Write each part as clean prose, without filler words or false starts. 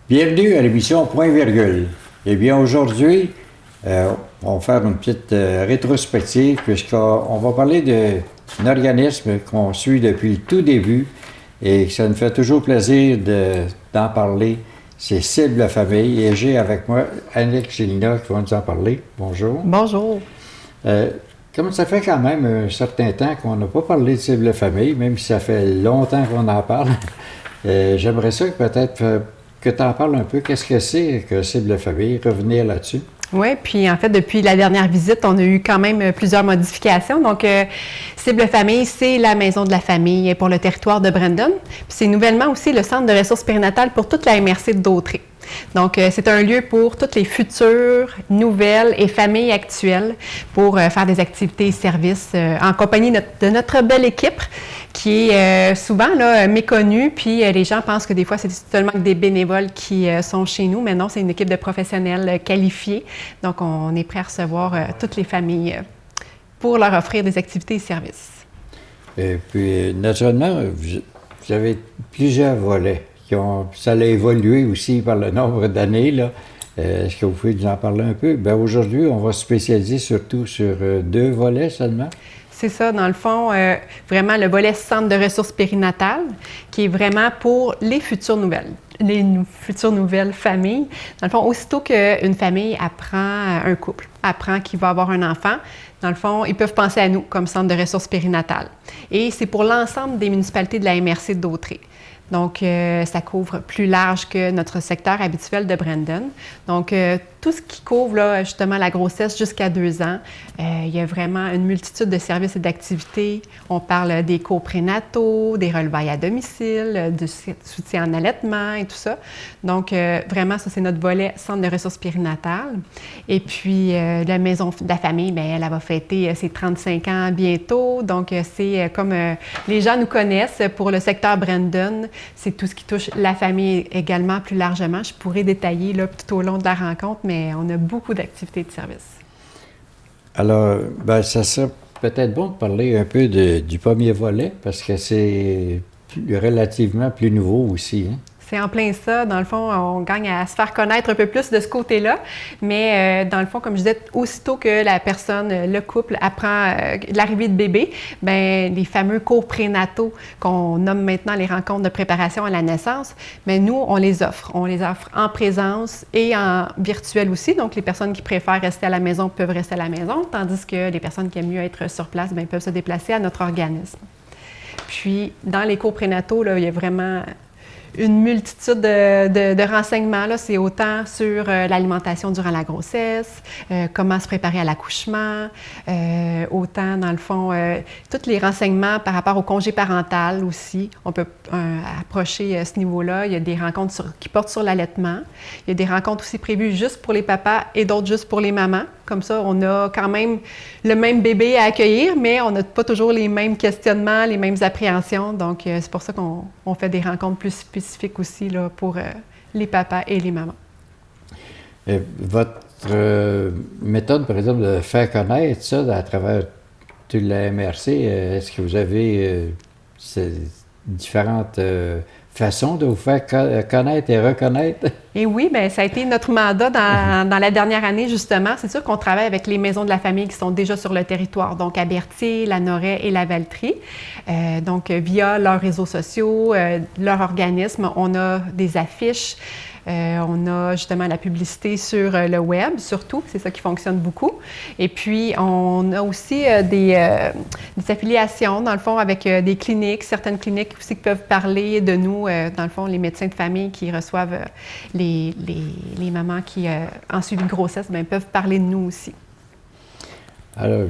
Bienvenue à l'émission Point Virgule. Eh bien, aujourd'hui, on va faire une petite rétrospective puisqu'on va parler d'un organisme qu'on suit depuis le tout début et que ça nous fait toujours plaisir d'en parler. C'est Cible la Famille et j'ai avec moi Annick Gélina qui va nous en parler. Bonjour. Bonjour. Comme ça fait quand même un certain temps qu'on n'a pas parlé de Cible la Famille, même si ça fait longtemps qu'on en parle, j'aimerais ça que peut-être que tu en parles un peu. Qu'est-ce que c'est que Cible la Famille? Revenir là-dessus. Oui, puis en fait, depuis la dernière visite, on a eu quand même plusieurs modifications. Donc, Cible Famille, c'est la maison de la famille pour le territoire de Brandon. Puis c'est nouvellement aussi le centre de ressources périnatales pour toute la MRC de Dautré. Donc, c'est un lieu pour toutes les futures, nouvelles et familles actuelles pour faire des activités et services en compagnie de notre belle équipe qui est souvent là, méconnue. Puis les gens pensent que des fois, c'est seulement des bénévoles qui sont chez nous, mais non, c'est une équipe de professionnels qualifiés. Donc, on est prêt à recevoir toutes les familles pour leur offrir des activités et services. Et puis, naturellement, vous avez plusieurs volets. Ça a évolué aussi par le nombre d'années, là. Est-ce que vous pouvez nous en parler un peu? Bien, aujourd'hui, on va se spécialiser surtout sur deux volets seulement. C'est ça, dans le fond, vraiment le volet centre de ressources périnatales, qui est vraiment pour les futures nouvelles familles. Dans le fond, aussitôt qu'une famille apprend, un couple apprend qu'il va avoir un enfant, dans le fond, ils peuvent penser à nous comme centre de ressources périnatales. Et c'est pour l'ensemble des municipalités de la MRC de Dautré. Donc, ça couvre plus large que notre secteur habituel de Brandon. Donc, tout ce qui couvre là, justement la grossesse jusqu'à 2 ans, il y a vraiment une multitude de services et d'activités. On parle des cours prénataux, des relevailles à domicile, du soutien en allaitement et tout ça. Donc, vraiment, ça, c'est notre volet centre de ressources périnatales. Et puis, la maison de la famille, bien, elle va fêter ses 35 ans bientôt. Donc, c'est comme les gens nous connaissent pour le secteur Brandon. C'est tout ce qui touche la famille également plus largement. Je pourrais détailler là, tout au long de la rencontre, mais on a beaucoup d'activités de service. Alors, ben, ça serait peut-être bon de parler un peu du premier volet parce que c'est relativement plus nouveau aussi. Hein? C'est en plein ça. Dans le fond, on gagne à se faire connaître un peu plus de ce côté-là. Mais dans le fond, comme je disais, aussitôt que la personne, le couple, apprend l'arrivée de bébé, bien, les fameux cours prénataux qu'on nomme maintenant les rencontres de préparation à la naissance, bien, nous, on les offre. On les offre en présence et en virtuel aussi. Donc, les personnes qui préfèrent rester à la maison peuvent rester à la maison, tandis que les personnes qui aiment mieux être sur place, bien, peuvent se déplacer à notre organisme. Puis, dans les cours prénataux, là, il y a vraiment une multitude de renseignements. Là. C'est autant sur l'alimentation durant la grossesse, comment se préparer à l'accouchement, autant, dans le fond, tous les renseignements par rapport au congé parental aussi. On peut approcher ce niveau-là. Il y a des rencontres qui portent sur l'allaitement. Il y a des rencontres aussi prévues juste pour les papas et d'autres juste pour les mamans. Comme ça, on a quand même le même bébé à accueillir, mais on n'a pas toujours les mêmes questionnements, les mêmes appréhensions. Donc, c'est pour ça qu'on fait des rencontres plus spécifiques aussi là, pour les papas et les mamans. Votre méthode, par exemple, de faire connaître ça à travers toute la MRC, est-ce que vous avez ces différentes façon de vous faire connaître et reconnaître? Et oui, bien, ça a été notre mandat dans la dernière année, justement. C'est sûr qu'on travaille avec les maisons de la famille qui sont déjà sur le territoire, donc à Berthier, la Noret et la Valtrie. Donc, via leurs réseaux sociaux, leur organisme, on a des affiches. On a justement la publicité sur le web, surtout, c'est ça qui fonctionne beaucoup. Et puis, on a aussi des affiliations, dans le fond, avec des cliniques, certaines cliniques aussi qui peuvent parler de nous, dans le fond, les médecins de famille qui reçoivent les mamans qui, en suivi de grossesse, bien, peuvent parler de nous aussi. Alors,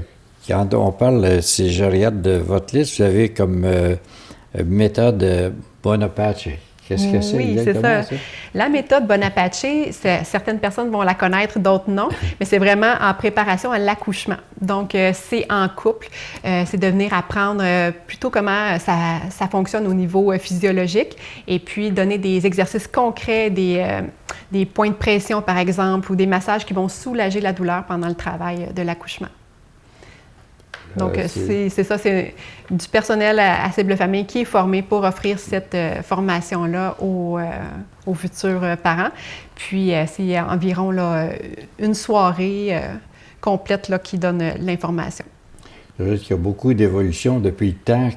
quand on parle, si je regarde de votre liste, vous avez comme méthode Bonaparte. Qu'est-ce que c'est? Oui, c'est ça. La méthode Bonaparte, certaines personnes vont la connaître, d'autres non, mais c'est vraiment en préparation à l'accouchement. Donc, c'est en couple, c'est de venir apprendre plutôt comment ça fonctionne au niveau physiologique et puis donner des exercices concrets, des points de pression, par exemple, ou des massages qui vont soulager la douleur pendant le travail de l'accouchement. Donc, c'est ça, c'est du personnel à Cible Famille qui est formé pour offrir cette formation-là aux futurs parents. Puis, c'est environ là, une soirée complète là, qui donne l'information. C'est vrai qu'il y a beaucoup d'évolutions depuis le temps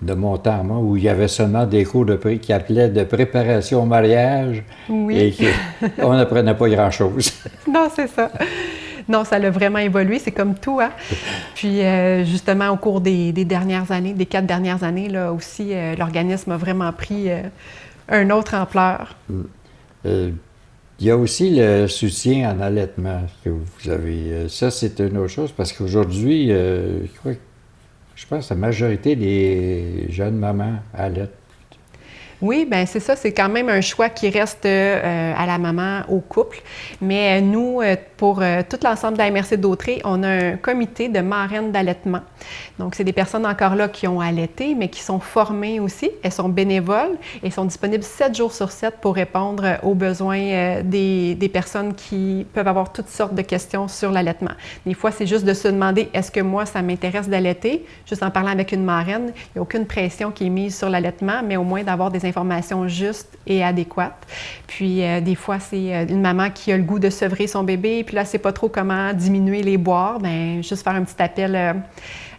de mon temps, moi, où il y avait seulement des cours qui appelaient de préparation au mariage et qu'on n'apprenait pas grand-chose. Non, c'est ça. Non, ça a vraiment évolué, c'est comme tout, hein? Puis justement, au cours des dernières années, des 4 dernières années, là aussi, l'organisme a vraiment pris une autre ampleur. Il y a aussi le soutien en allaitement que vous avez. Ça, c'est une autre chose parce qu'aujourd'hui, je pense que la majorité des jeunes mamans allaitent. Oui, bien c'est ça, c'est quand même un choix qui reste à la maman, au couple. Mais nous, pour tout l'ensemble de la MRC d'Autrey, on a un comité de marraines d'allaitement. Donc, c'est des personnes encore là qui ont allaité, mais qui sont formées aussi. Elles sont bénévoles et sont disponibles 7 jours sur 7 pour répondre aux besoins des personnes qui peuvent avoir toutes sortes de questions sur l'allaitement. Des fois, c'est juste de se demander, est-ce que moi, ça m'intéresse d'allaiter? Juste en parlant avec une marraine, il n'y a aucune pression qui est mise sur l'allaitement, mais au moins d'avoir des informations justes et adéquates. Puis, des fois, c'est une maman qui a le goût de sevrer son bébé, puis là, elle ne sait pas trop comment diminuer les boires. Bien, juste faire un petit appel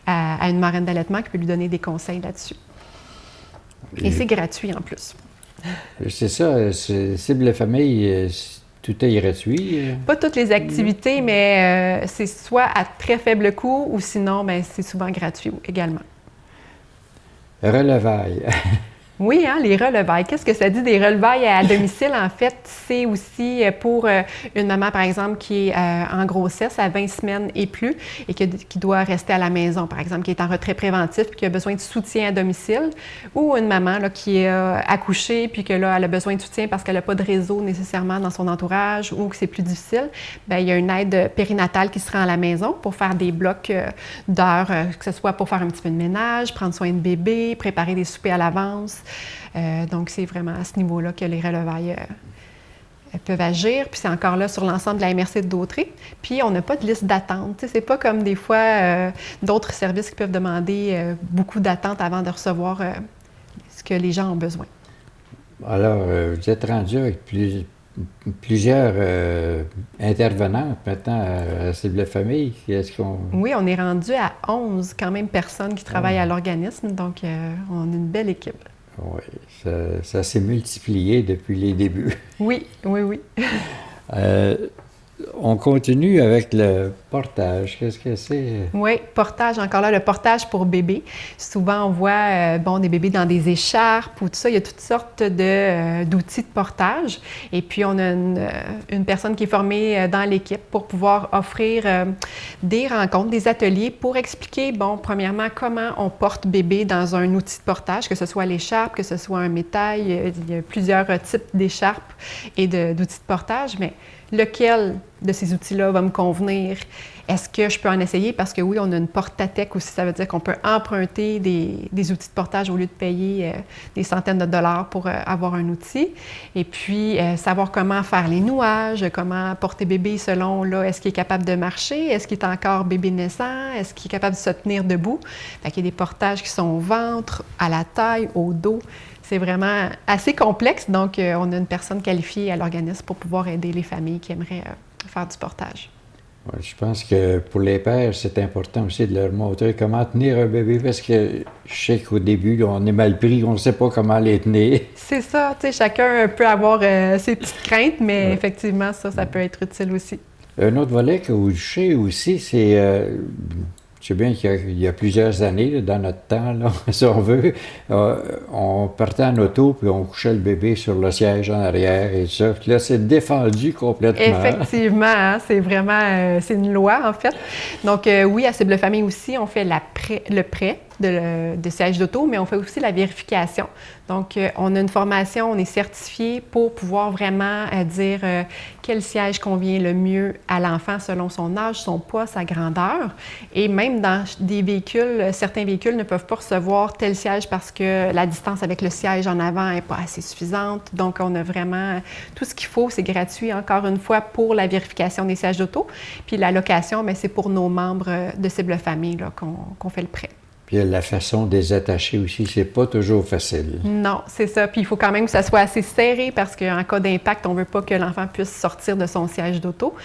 à une marraine d'allaitement qui peut lui donner des conseils là-dessus. Et c'est gratuit en plus. C'est ça, Cible Famille, tout est gratuit? Pas toutes les activités, mais c'est soit à très faible coût ou sinon, bien, c'est souvent gratuit également. Relevailles. Oui, hein, les relevailles. Qu'est-ce que ça dit des relevailles à domicile? En fait, c'est aussi pour une maman, par exemple, qui est en grossesse à 20 semaines et plus et qui doit rester à la maison, par exemple, qui est en retrait préventif et qui a besoin de soutien à domicile, ou une maman là, qui a accouché puis que là, elle a besoin de soutien parce qu'elle n'a pas de réseau nécessairement dans son entourage ou que c'est plus difficile. Bien, il y a une aide périnatale qui se rend à la maison pour faire des blocs d'heures, que ce soit pour faire un petit peu de ménage, prendre soin de bébé, préparer des soupers à l'avance. Donc, c'est vraiment à ce niveau-là que les relevailles peuvent agir. Puis c'est encore là sur l'ensemble de la MRC d'Autrey. Puis on n'a pas de liste d'attente. C'est pas comme des fois d'autres services qui peuvent demander beaucoup d'attente avant de recevoir ce que les gens ont besoin. Alors, vous êtes rendu avec plusieurs intervenantes maintenant à Cible Famille. Oui, on est rendu à 11 quand même personnes qui travaillent à l'organisme. Donc, on a une belle équipe. Oui, ça s'est multiplié depuis les débuts. Oui. On continue avec le portage. Qu'est-ce que c'est? Oui, portage, encore là, le portage pour bébés. Souvent, on voit des bébés dans des écharpes ou tout ça. Il y a toutes sortes d'outils de portage. Et puis, on a une personne qui est formée dans l'équipe pour pouvoir offrir des rencontres, des ateliers pour expliquer, premièrement, comment on porte bébé dans un outil de portage, que ce soit l'écharpe, que ce soit un métail. Il y a plusieurs types d'écharpes et d'outils de portage, mais lequel de ces outils-là va me convenir? Est-ce que je peux en essayer? Parce que oui, on a une porte-à-tech aussi. Ça veut dire qu'on peut emprunter des outils de portage au lieu de payer des centaines de dollars pour avoir un outil. Et puis, savoir comment faire les nouages, comment porter bébé selon, est-ce qu'il est capable de marcher? Est-ce qu'il est encore bébé naissant? Est-ce qu'il est capable de se tenir debout? Fait qu'il y a des portages qui sont au ventre, à la taille, au dos. C'est vraiment assez complexe, donc on a une personne qualifiée à l'organisme pour pouvoir aider les familles qui aimeraient faire du portage. Ouais, je pense que pour les pères, c'est important aussi de leur montrer comment tenir un bébé parce que je sais qu'au début, on est mal pris, on ne sait pas comment les tenir. C'est ça, tu sais, chacun peut avoir ses petites craintes, mais effectivement, ça peut être utile aussi. Un autre volet que vous touchez aussi, c'est... je sais bien qu'il y a plusieurs années, là, dans notre temps, là, si on veut, on partait en auto puis on couchait le bébé sur le siège en arrière et tout ça. Puis là, c'est défendu complètement. Effectivement, hein, c'est vraiment c'est une loi, en fait. Donc, oui, à Cible Famille aussi, on fait le prêt de siège d'auto, mais on fait aussi la vérification. Donc, on a une formation, on est certifié pour pouvoir vraiment dire quel siège convient le mieux à l'enfant selon son âge, son poids, sa grandeur. Et même dans des véhicules, certains véhicules ne peuvent pas recevoir tel siège parce que la distance avec le siège en avant n'est pas assez suffisante. Donc, on a vraiment tout ce qu'il faut. C'est gratuit, encore une fois, pour la vérification des sièges d'auto. Puis la location, bien, c'est pour nos membres de Cible Famille là, qu'on fait le prêt. Puis la façon de les attacher aussi, c'est pas toujours facile. Non, c'est ça. Puis il faut quand même que ça soit assez serré parce qu'en cas d'impact, on ne veut pas que l'enfant puisse sortir de son siège d'auto.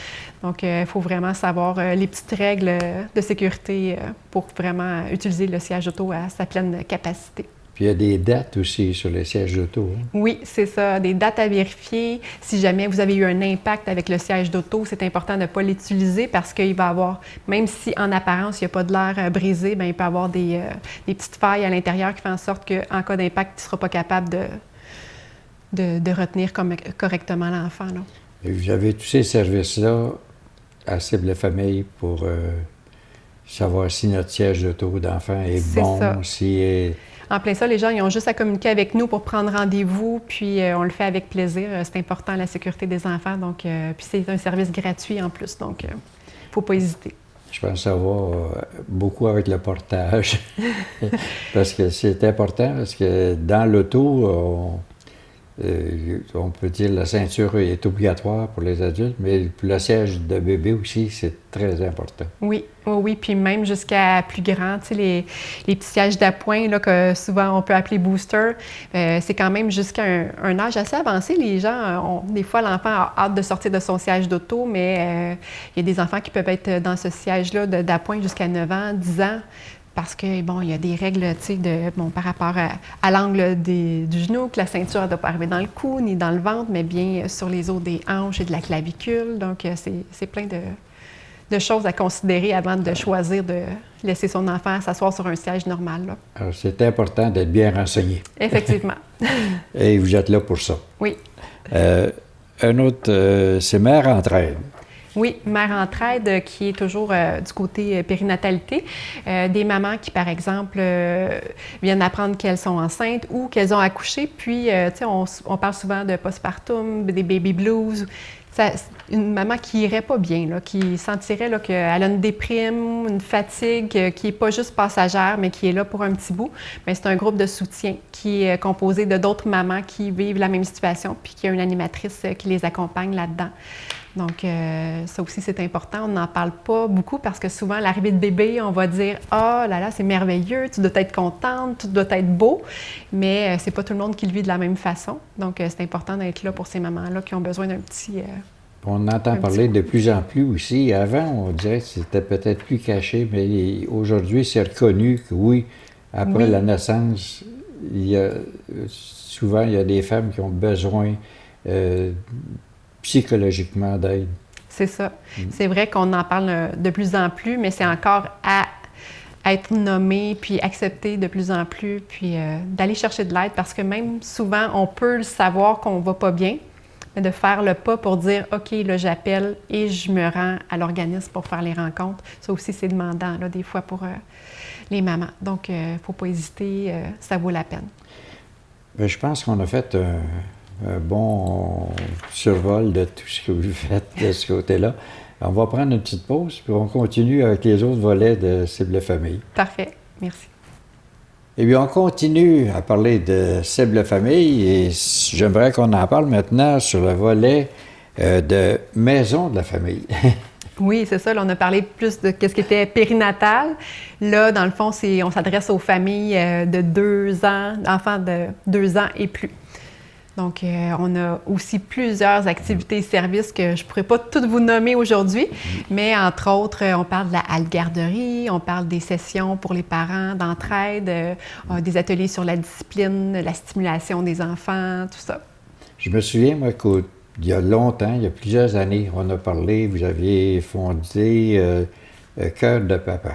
Donc, il faut vraiment savoir les petites règles de sécurité pour vraiment utiliser le siège d'auto à sa pleine capacité. Puis il y a des dates aussi sur les sièges d'auto. Hein? Oui, c'est ça. Des dates à vérifier. Si jamais vous avez eu un impact avec le siège d'auto, c'est important de ne pas l'utiliser parce qu'il va avoir, même si en apparence, il n'y a pas de l'air brisé, bien, il peut y avoir des petites failles à l'intérieur qui font en sorte qu'en cas d'impact, il ne sera pas capable de retenir correctement l'enfant. Là. Et vous avez tous ces services-là à Cible Famille pour savoir si notre siège d'auto d'enfant est bon, ça. si... En plein ça, les gens ils ont juste à communiquer avec nous pour prendre rendez-vous, puis on le fait avec plaisir. C'est important, la sécurité des enfants, donc puis c'est un service gratuit en plus, donc il ne faut pas hésiter. Je pense que ça va beaucoup avec le portage, parce que c'est important, parce que dans l'auto, on peut dire que la ceinture est obligatoire pour les adultes, mais pour le siège de bébé aussi, c'est très important. Oui, oui, puis même jusqu'à plus grand, tu sais, les petits sièges d'appoint, là, que souvent on peut appeler booster, c'est quand même jusqu'à un âge assez avancé. Les gens, des fois, l'enfant a hâte de sortir de son siège d'auto, mais il y a des enfants qui peuvent être dans ce siège-là d'appoint jusqu'à 9 ans, 10 ans. Parce que, bon, il y a des règles, tu sais, par rapport à l'angle du genou, que la ceinture ne doit pas arriver dans le cou ni dans le ventre, mais bien sur les os des hanches et de la clavicule. Donc, c'est plein de choses à considérer avant de choisir de laisser son enfant s'asseoir sur un siège normal. Là. Alors, c'est important d'être bien renseigné. Effectivement. Et vous êtes là pour ça. Oui. Un autre, c'est Mère Entraide. Oui, Mère Entraide qui est toujours du côté périnatalité. Des mamans qui, par exemple, viennent apprendre qu'elles sont enceintes ou qu'elles ont accouché. Puis, tu sais, on parle souvent de postpartum, des baby blues. Une maman qui irait pas bien, là, qui sentirait là, qu'elle a une déprime, une fatigue qui n'est pas juste passagère, mais qui est là pour un petit bout. Bien, c'est un groupe de soutien qui est composé de d'autres mamans qui vivent la même situation puis qui a une animatrice qui les accompagne là-dedans. Donc, ça aussi, c'est important. On n'en parle pas beaucoup parce que souvent, à l'arrivée de bébé, on va dire « Ah, là, là, c'est merveilleux, tu dois être contente, tout doit être beau. » Mais c'est pas tout le monde qui le vit de la même façon. Donc, c'est important d'être là pour ces mamans-là qui ont besoin d'un petit... on entend parler de plus en plus aussi. Avant, on dirait que c'était peut-être plus caché, mais aujourd'hui, c'est reconnu que oui, après la naissance, souvent, il y a des femmes qui ont besoin psychologiquement d'aide. C'est ça. C'est vrai qu'on en parle de plus en plus, mais c'est encore à être nommé, puis accepté de plus en plus, puis d'aller chercher de l'aide, parce que même souvent, on peut le savoir qu'on va pas bien, mais de faire le pas pour dire « OK, là, j'appelle et je me rends à l'organisme pour faire les rencontres », ça aussi, c'est demandant, là, des fois, pour les mamans. Donc, il ne faut pas hésiter, ça vaut la peine. Bien, je pense qu'on a fait un bon survol de tout ce que vous faites de ce côté-là. On va prendre une petite pause, puis on continue avec les autres volets de Cible Famille. Parfait. Merci. Eh bien, on continue à parler de Cible Famille et j'aimerais qu'on en parle maintenant sur le volet de Maison de la famille. Oui, c'est ça. Là, on a parlé plus de ce qui était périnatal. Là, dans le fond, on s'adresse aux familles de 2 ans, d'enfants de 2 ans et plus. Donc, on a aussi plusieurs activités et services que je ne pourrais pas toutes vous nommer aujourd'hui, mais entre autres, on parle de la halte-garderie, on parle des sessions pour les parents d'entraide, des ateliers sur la discipline, la stimulation des enfants, tout ça. Je me souviens, moi, qu'il y a longtemps, il y a plusieurs années, on a parlé, vous aviez fondé Cœur de papa.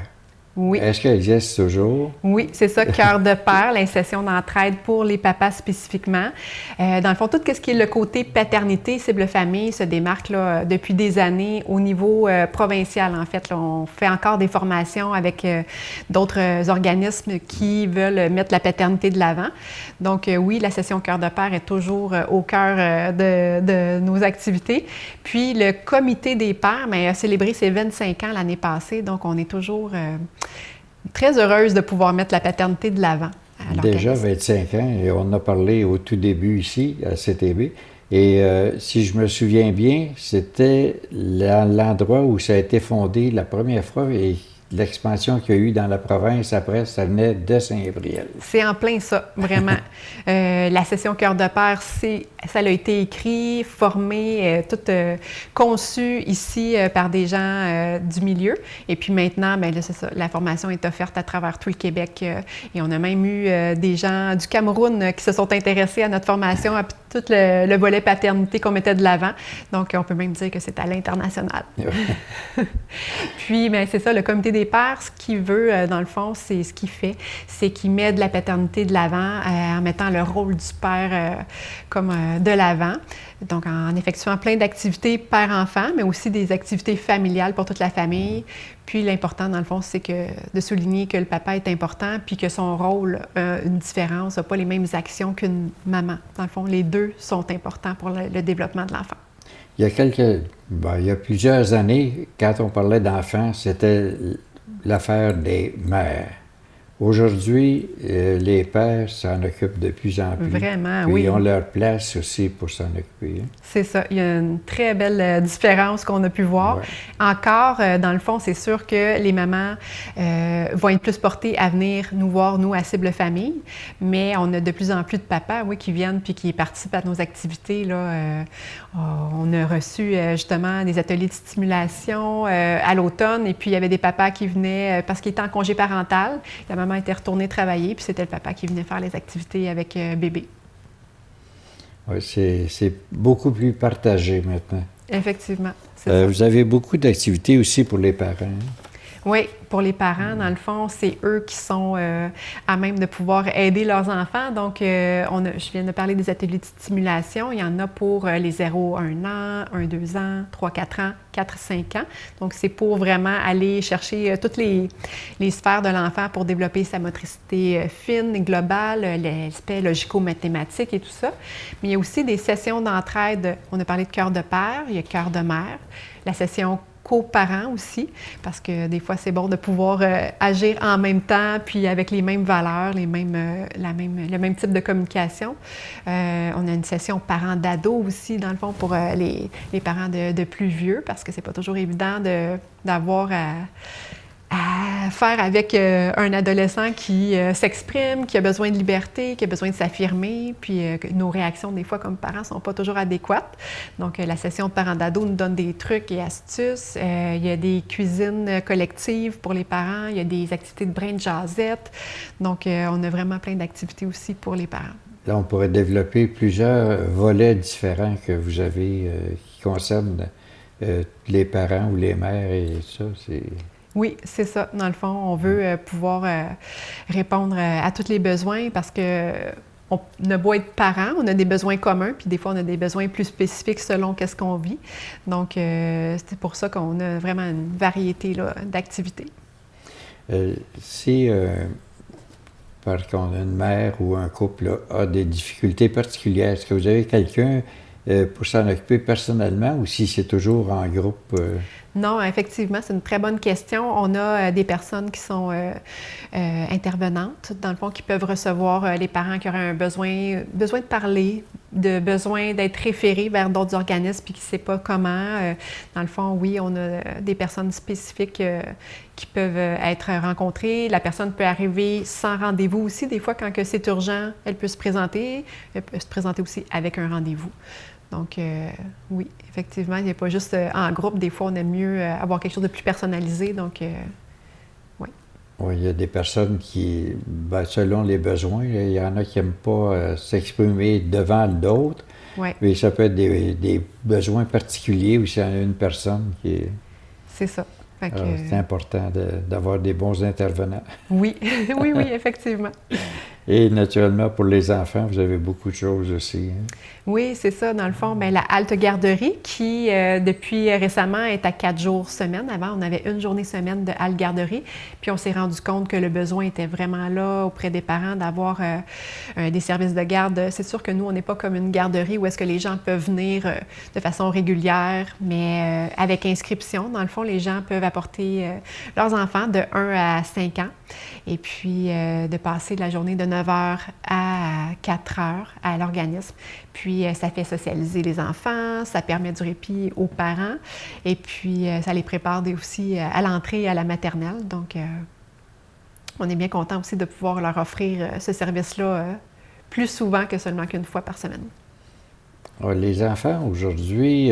Oui. Est-ce qu'elle existe toujours? Oui, c'est ça, Cœur de Père, l'insertion d'entraide pour les papas spécifiquement. Dans le fond, tout ce qui est le côté paternité, cible famille se démarque là, depuis des années au niveau provincial, en fait. Là, on fait encore des formations avec d'autres organismes qui veulent mettre la paternité de l'avant. Donc oui, la session Cœur de Père est toujours au cœur de nos activités. Puis le comité des pères a célébré ses 25 ans l'année passée, donc on est toujours très heureuse de pouvoir mettre la paternité de l'avant. Déjà 25 ans, et on en a parlé au tout début ici, à CTB. Et si je me souviens bien, c'était l'endroit où ça a été fondé la première fois et l'expansion qu'il y a eu dans la province après, ça venait de Saint-Gabriel. C'est en plein ça, vraiment. La session Cœur de Père, ça a été écrit, formé, tout conçu ici par des gens du milieu. Et puis maintenant, bien là, c'est ça, la formation est offerte à travers tout le Québec. Et on a même eu des gens du Cameroun qui se sont intéressés à notre formation, à tout le volet paternité qu'on mettait de l'avant. Donc, on peut même dire que c'est à l'international. Puis, bien, c'est ça, le comité des pères, ce qu'il veut, dans le fond, c'est ce qu'il fait, c'est qu'il met de la paternité de l'avant en mettant le rôle du père comme de l'avant. Donc, en effectuant plein d'activités père-enfant, mais aussi des activités familiales pour toute la famille. Puis, l'important, dans le fond, c'est de souligner que le papa est important, puis que son rôle a une différence, n'a pas les mêmes actions qu'une maman. Dans le fond, les deux sont importants pour le développement de l'enfant. Il y a plusieurs années, quand on parlait d'enfants, c'était l'affaire des mères. Aujourd'hui, les pères s'en occupent de plus en plus. Vraiment, puis oui. Ils ont leur place aussi pour s'en occuper. C'est ça. Il y a une très belle différence qu'on a pu voir. Ouais. Encore, dans le fond, c'est sûr que les mamans vont être plus portées à venir nous voir, nous, à Cible Famille, mais on a de plus en plus de papas, oui, qui viennent puis qui participent à nos activités. Là. On a reçu justement des ateliers de stimulation à l'automne, et puis il y avait des papas qui venaient parce qu'ils étaient en congé parental. La maman était retournée travailler, puis c'était le papa qui venait faire les activités avec bébé. Oui, c'est beaucoup plus partagé maintenant. Effectivement, c'est ça. Vous avez beaucoup d'activités aussi pour les parents. Oui, pour les parents, dans le fond, c'est eux qui sont à même de pouvoir aider leurs enfants. Donc, je viens de parler des ateliers de stimulation. Il y en a pour les 0-1 an, 1-2 ans, 3-4 ans, 4-5 ans. Donc, c'est pour vraiment aller chercher toutes les sphères de l'enfant pour développer sa motricité fine et globale, l'aspect logico-mathématique et tout ça. Mais il y a aussi des sessions d'entraide. On a parlé de cœur de père, il y a cœur de mère, la session coparents aussi, parce que des fois, c'est bon de pouvoir agir en même temps, puis avec les mêmes valeurs, le même type de communication. On a une session parents d'ados aussi, dans le fond, pour les parents de plus vieux, parce que c'est pas toujours évident d'avoir à faire avec un adolescent qui s'exprime, qui a besoin de liberté, qui a besoin de s'affirmer, puis nos réactions, des fois, comme parents, ne sont pas toujours adéquates. Donc, la session de parents d'ado nous donne des trucs et astuces. Il y a des cuisines collectives pour les parents, il y a des activités de brain jazzette. Donc, on a vraiment plein d'activités aussi pour les parents. Là, on pourrait développer plusieurs volets différents que vous avez qui concernent les parents ou les mères et ça, c'est... Oui, c'est ça. Dans le fond, on veut pouvoir répondre à tous les besoins parce que on a beau être parent, on a des besoins communs, puis des fois, on a des besoins plus spécifiques selon qu'est-ce qu'on vit. Donc, c'est pour ça qu'on a vraiment une variété là, d'activités. Si, par contre, une mère ou un couple là, a des difficultés particulières, est-ce que vous avez quelqu'un pour s'en occuper personnellement ou si c'est toujours en groupe? Non, effectivement, c'est une très bonne question. On a des personnes qui sont intervenantes, dans le fond, qui peuvent recevoir les parents qui auraient un besoin de parler, besoin d'être référés vers d'autres organismes puis qui ne savent pas comment. Dans le fond, oui, on a des personnes spécifiques qui peuvent être rencontrées. La personne peut arriver sans rendez-vous aussi. Des fois, quand c'est urgent, elle peut se présenter. Elle peut se présenter aussi avec un rendez-vous. Donc, oui, effectivement, il n'y a pas juste en groupe. Des fois, on aime mieux avoir quelque chose de plus personnalisé. Donc, oui. Oui, il y a des personnes qui, selon les besoins, il y en a qui n'aiment pas s'exprimer devant d'autres. Oui. Mais ça peut être des besoins particuliers où il y en a une personne qui est... C'est ça. Fait que, C'est important d'avoir des bons intervenants. oui, oui, oui, effectivement. Et naturellement, pour les enfants, vous avez beaucoup de choses aussi. Hein? Oui, c'est ça. Dans le fond, bien, la halte garderie qui, depuis récemment, est à 4 jours semaine. Avant, on avait une journée semaine de halte garderie. Puis on s'est rendu compte que le besoin était vraiment là auprès des parents d'avoir des services de garde. C'est sûr que nous, on n'est pas comme une garderie où est-ce que les gens peuvent venir de façon régulière, mais avec inscription. Dans le fond, les gens peuvent apporter leurs enfants de 1 à 5 ans et puis de passer la journée de 9 heures à 4 heures à l'organisme. Puis, ça fait socialiser les enfants, ça permet du répit aux parents et puis ça les prépare aussi à l'entrée à la maternelle. Donc, on est bien content aussi de pouvoir leur offrir ce service-là plus souvent que seulement qu'une fois par semaine. Alors, les enfants, aujourd'hui,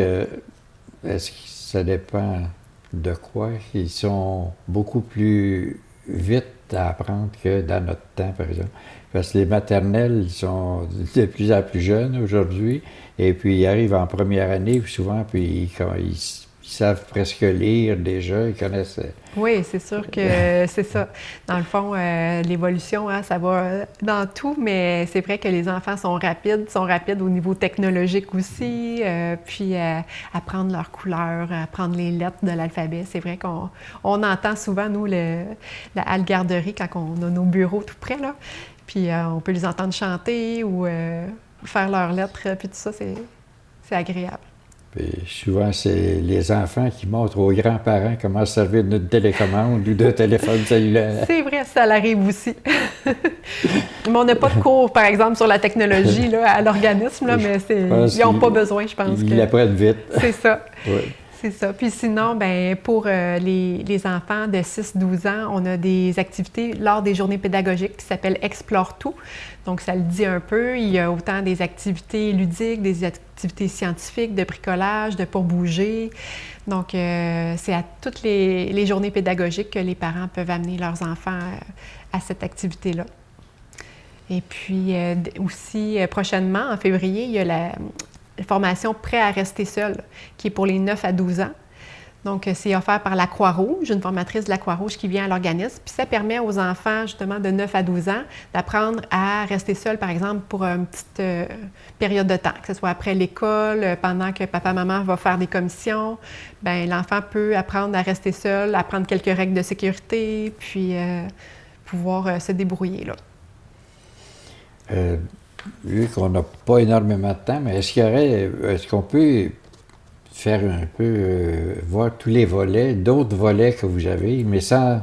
est-ce que ça dépend de quoi? Ils sont beaucoup plus vite à apprendre que dans notre temps, par exemple. Parce que les maternelles, ils sont de plus en plus jeunes aujourd'hui, et puis ils arrivent en première année, puis souvent, puis ils savent presque lire déjà, ils connaissent... Oui, c'est sûr que c'est ça. Dans le fond, l'évolution, hein, ça va dans tout, mais c'est vrai que les enfants sont rapides au niveau technologique aussi, puis apprendre leurs couleurs, apprendre les lettres de l'alphabet. C'est vrai qu'on entend souvent, nous, la halte garderie quand on a nos bureaux tout près, là. Puis on peut les entendre chanter ou faire leurs lettres, puis tout ça, c'est agréable. Puis souvent, c'est les enfants qui montrent aux grands-parents comment servir d'une télécommande ou d'un téléphone cellulaire. C'est vrai, ça l'arrive aussi. Mais on n'a pas de cours, par exemple, sur la technologie là, à l'organisme, là, mais ils n'ont pas besoin, je pense. Ils l'apprennent vite. C'est ça. Oui. C'est ça. Puis sinon, ben pour les enfants de 6-12 ans, on a des activités lors des journées pédagogiques qui s'appellent Explore tout. Donc, ça le dit un peu. Il y a autant des activités ludiques, des activités scientifiques, de bricolage, de pour bouger. Donc, c'est à toutes les journées pédagogiques que les parents peuvent amener leurs enfants à cette activité-là. Et puis, aussi, prochainement, en février, il y a la formation Prêt à rester seul, qui est pour les 9 à 12 ans. Donc, c'est offert par la Croix-Rouge, une formatrice de la Croix-Rouge qui vient à l'organisme. Puis ça permet aux enfants, justement, de 9 à 12 ans, d'apprendre à rester seul, par exemple, pour une petite période de temps, que ce soit après l'école, pendant que papa-maman va faire des commissions. Bien, l'enfant peut apprendre à rester seul, apprendre quelques règles de sécurité, puis pouvoir se débrouiller, là. Vu qu'on n'a pas énormément de temps, mais est-ce qu'on peut faire un peu, voir tous les volets, d'autres volets que vous avez, mais sans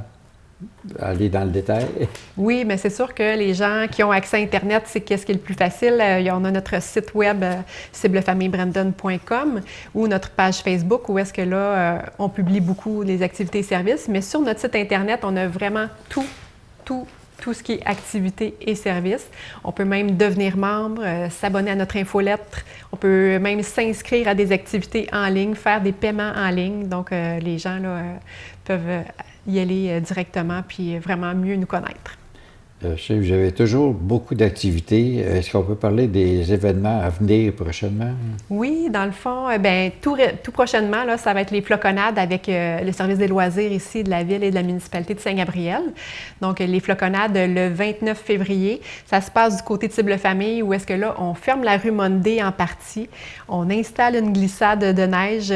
aller dans le détail? Oui, mais c'est sûr que les gens qui ont accès à Internet, c'est qu'est-ce qui est le plus facile. On a notre site web ciblefamillebrandon.com ou notre page Facebook où est-ce que là, on publie beaucoup les activités et services. Mais sur notre site Internet, on a vraiment tout ce qui est activités et services. On peut même devenir membre, s'abonner à notre infolettre. On peut même s'inscrire à des activités en ligne, faire des paiements en ligne. Donc, les gens là, peuvent y aller directement puis vraiment mieux nous connaître. Je sais que vous avez toujours beaucoup d'activités. Est-ce qu'on peut parler des événements à venir prochainement? Oui, dans le fond, bien, tout prochainement, là, ça va être les floconnades avec le service des loisirs ici de la Ville et de la municipalité de Saint-Gabriel. Donc, les floconnades le 29 février. Ça se passe du côté de Cible-Famille où est-ce que là, on ferme la rue Monday en partie. On installe une glissade de neige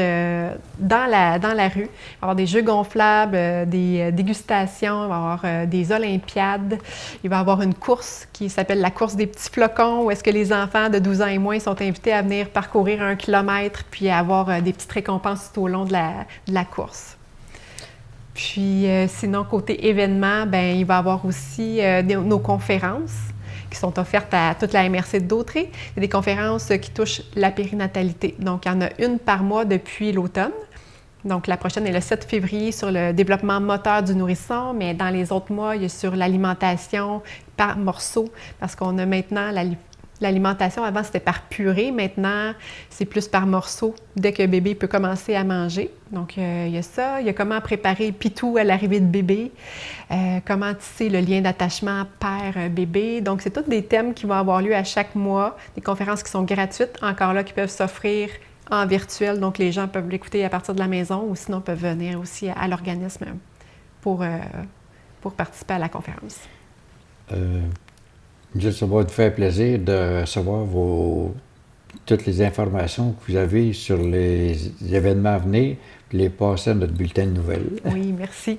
dans la rue. Il va y avoir des jeux gonflables, des dégustations, il va y avoir des olympiades. Il va y avoir une course qui s'appelle la course des petits flocons, où est-ce que les enfants de 12 ans et moins sont invités à venir parcourir 1 kilomètre puis à avoir des petites récompenses tout au long de la course. Puis sinon, côté événements, bien, il va y avoir aussi nos conférences qui sont offertes à toute la MRC de Dautrey. C'est des conférences qui touchent la périnatalité. Donc, il y en a une par mois depuis l'automne. Donc, la prochaine est le 7 février sur le développement moteur du nourrisson, mais dans les autres mois, il y a sur l'alimentation par morceaux, parce qu'on a maintenant l'alimentation, avant c'était par purée, maintenant c'est plus par morceaux, dès que bébé peut commencer à manger. Donc, il y a ça, il y a comment préparer le pitou à l'arrivée de bébé, comment tisser le lien d'attachement père-bébé. Donc, c'est tous des thèmes qui vont avoir lieu à chaque mois, des conférences qui sont gratuites, encore là, qui peuvent s'offrir en virtuel, donc les gens peuvent l'écouter à partir de la maison ou sinon peuvent venir aussi à l'organisme pour participer à la conférence. Ça va nous faire plaisir de recevoir toutes les informations que vous avez sur les événements à venir, puis les passer à notre bulletin de nouvelles. Oui, merci.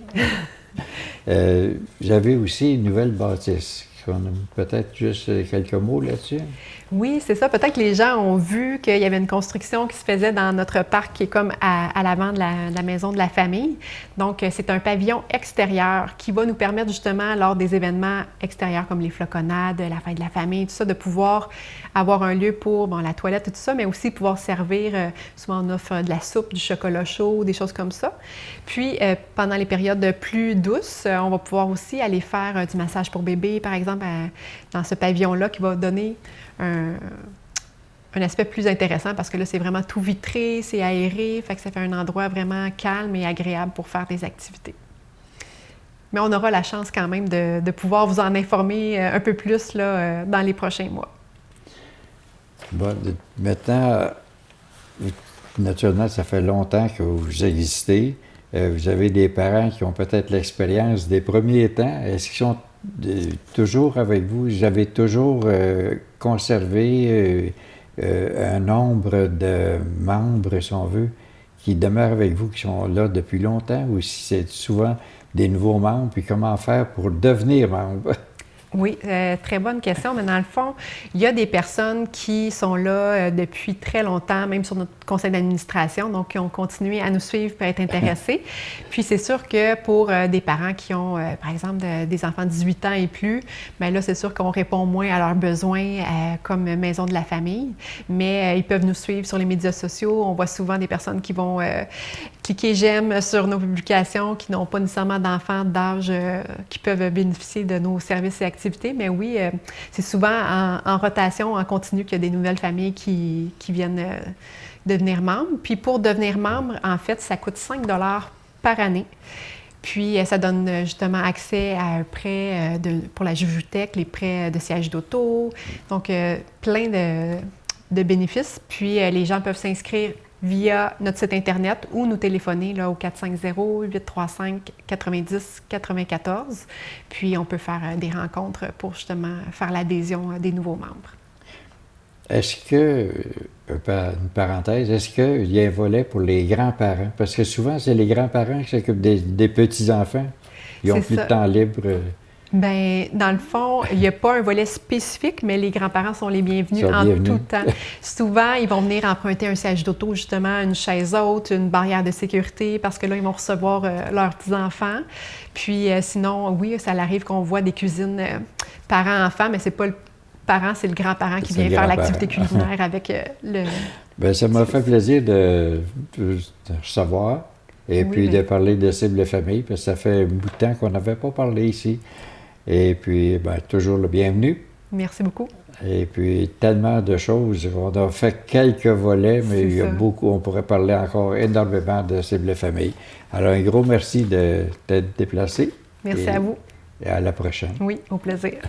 J'avais aussi une nouvelle bâtisse. On a peut-être juste quelques mots là-dessus. Oui, c'est ça. Peut-être que les gens ont vu qu'il y avait une construction qui se faisait dans notre parc qui est comme à l'avant de la maison de la famille. Donc, c'est un pavillon extérieur qui va nous permettre justement, lors des événements extérieurs comme les floconnades, la fête de la famille, tout ça, de pouvoir avoir un lieu pour la toilette et tout ça, mais aussi pouvoir servir, souvent on offre de la soupe, du chocolat chaud, des choses comme ça. Puis, pendant les périodes plus douces, on va pouvoir aussi aller faire du massage pour bébé, par exemple, dans ce pavillon-là qui va donner un aspect plus intéressant parce que là, c'est vraiment tout vitré, c'est aéré, fait que ça fait un endroit vraiment calme et agréable pour faire des activités. Mais on aura la chance quand même de pouvoir vous en informer un peu plus là, dans les prochains mois. Bon, maintenant, naturellement, ça fait longtemps que vous existez. Vous avez des parents qui ont peut-être l'expérience des premiers temps. Est-ce qu'ils sont toujours avec vous? Vous avez toujours conservé un nombre de membres, si on veut, qui demeurent avec vous, qui sont là depuis longtemps, ou si c'est souvent des nouveaux membres, puis comment faire pour devenir membre? Oui, très bonne question, mais dans le fond, il y a des personnes qui sont là depuis très longtemps, même sur notre conseil d'administration, donc qui ont continué à nous suivre pour être intéressés. Puis c'est sûr que pour des parents qui ont, par exemple, des enfants de 18 ans et plus, bien là, c'est sûr qu'on répond moins à leurs besoins comme maison de la famille, mais ils peuvent nous suivre sur les médias sociaux. On voit souvent des personnes qui vont cliquer « j'aime » sur nos publications, qui n'ont pas nécessairement d'enfants d'âge qui peuvent bénéficier de nos services et activités. Mais oui, c'est souvent en rotation, en continu, qu'il y a des nouvelles familles qui viennent devenir membres. Puis pour devenir membre, en fait, ça coûte 5 $ par année. Puis ça donne justement accès à un prêt pour la Jujutec, les prêts de siège d'auto, donc plein de bénéfices. Puis les gens peuvent s'inscrire via notre site Internet ou nous téléphoner là, au 450-835-90-94. Puis, on peut faire des rencontres pour justement faire l'adhésion des nouveaux membres. Est-ce que, une parenthèse, est-ce qu'il y a un volet pour les grands-parents? Parce que souvent, c'est les grands-parents qui s'occupent des petits-enfants. Ils ont plus de temps libre. Bien, dans le fond, il n'y a pas un volet spécifique, mais les grands-parents sont les bienvenus tout temps. Souvent, ils vont venir emprunter un siège d'auto, justement, une chaise haute, une barrière de sécurité, parce que là, ils vont recevoir leurs petits-enfants. Puis sinon, oui, ça arrive qu'on voit des cuisines parents-enfants, mais c'est pas le parent, c'est le grand-parent qui vient faire l'activité culinaire avec le... Bien, ça m'a fait plaisir de recevoir et puis de parler de Cible Famille, parce que ça fait un bout de temps qu'on n'avait pas parlé ici. Et puis, bien, toujours le bienvenu. Merci beaucoup. Et puis, tellement de choses. On a fait quelques volets, mais il y a beaucoup. On pourrait parler encore énormément de Cible Famille. Alors, un gros merci de t'être déplacé. Merci à vous. Et à la prochaine. Oui, au plaisir.